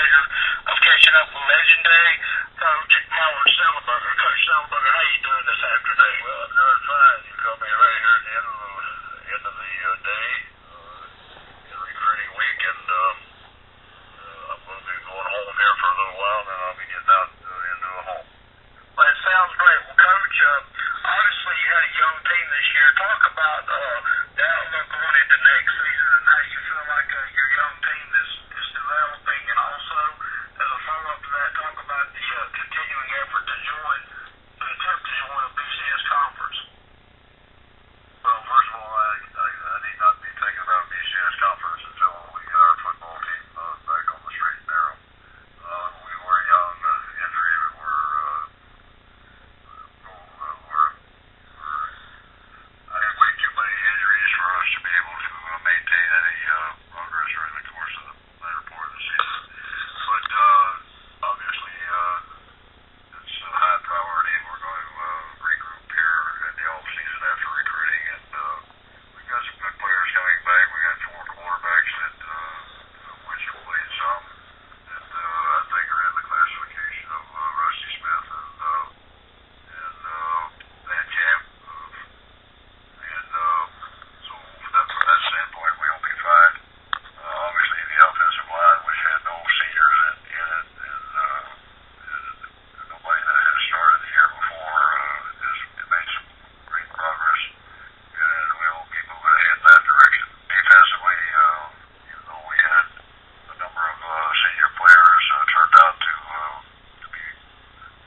pleasure of catching up with legendary Coach Howard Schnellenberger. Coach Schnellenberger, how you doing this afternoon? Well, I'm doing fine. You caught me right here at the end of the day, in recruiting week, and I'm going to be going home here for a little while, and then I'll be getting out into a home. Well, it sounds great. Well, Coach, obviously you had a young team this year. Talk about the outlook going into next season and how you feel like your young team is developing, and also as a follow-up to that, talk about the continuing effort to attempt to join a BCS conference. Well, first of all, I need not be thinking about a BCS conference until we get our football team back on the straight and narrow. We were young, injury, I had way too many injuries for us to be able to maintain any progress during the course of the latter part of the season. But obviously, it's a high priority, and we're going to regroup here in the off season after recruiting. And we've got some good players coming back. We got 4 quarterbacks that which have played some that I think are in the classification of Rusty Smith and Van Camp. So from that standpoint, we'll be fine. Obviously, the offensive line, which had no seniors in it, and nobody that has started the year before, has made some great progress, and we'll keep moving ahead in that direction. Defensively, even though we had a number of senior players turned out to be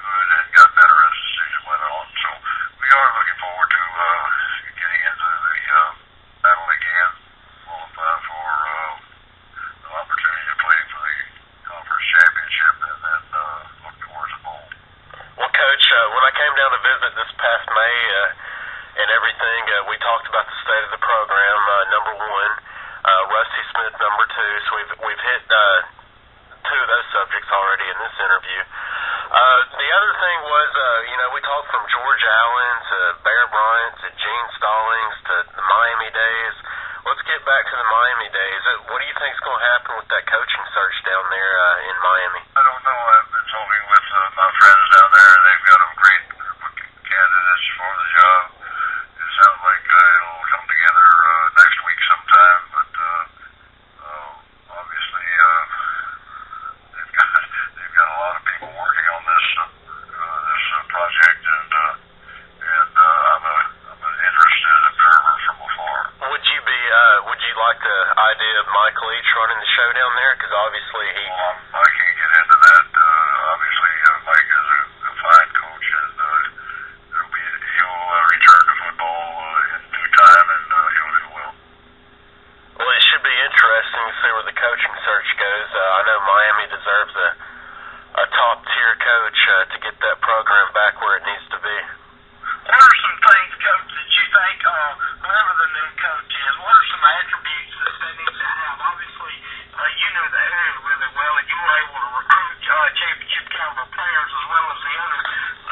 good and got better as the season went on. So we are looking forward to getting into the battle again, qualify for the opportunity to play for the conference championship, and then look towards the bowl. Well, Coach, when I came down to visit this past May and everything, we talked about the state of the program, number 1, Rusty Smith, number 2, so we've hit 2 of those subjects already in this interview. The other thing was, we talked from George Allen to Bear Bryant to Gene Stallings to the Miami days. Let's get back to the Miami days. What do you think is going to happen with that coaching search down there in Miami? I don't know. I've been talking with my friends down there, and they've got some great candidates for the job. It sounds like it'll come together next week sometime, but obviously they've got a lot of people working on this project, and I'm an interested observer from afar. Would you like the idea of Mike Leach running the show down there? Because obviously I can't get into that. Obviously, Mike is a fine coach, and he'll return to football in due time, and he'll do well. Well, it should be interesting to see where the coaching search goes. I know Miami deserves a top-tier coach to get that program back where it needs to be. What are some things, Coach, that you think, whoever the new coach is, what are some attributes that they need to have? Obviously, you know the area really well, and you were able to recruit championship caliber players as well as the other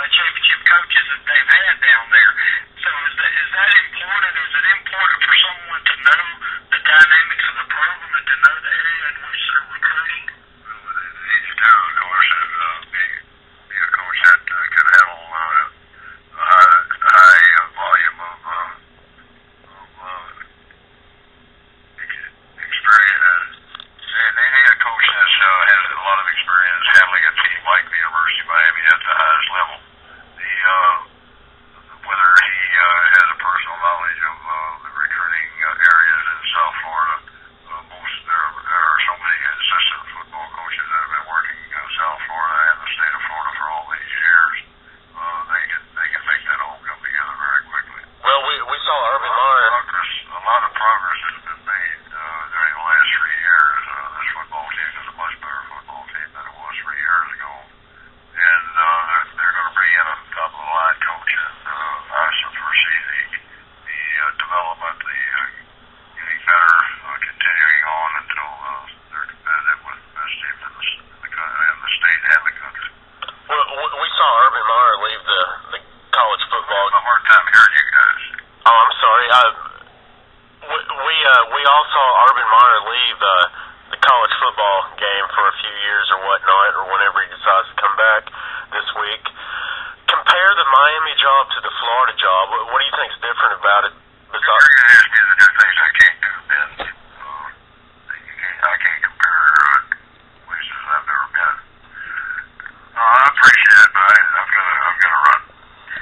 championship coaches that they've had down there. So is that important? Is it important for someone to know the dynamics of the program and to know the area in which they're recruiting? Well, it needs to, of course, be a coach that can handle a high volume of experience. And they need a coach that has a lot of experience handling a team like the University of Miami at the highest level. Whether he has a personal knowledge of the recruiting areas in South Florida. There are so many assistant football coaches that have been working in South Florida and the state of Florida for all these years. They can make that all come together very quickly. Well, we saw Urban Meyer. A lot of progress has been made during the last 3 years. This football team is a much better football team than it was 3 years ago. And they're going to bring in whatnot, or whenever he decides to come back this week. Compare the Miami job to the Florida job. What do you think's different about it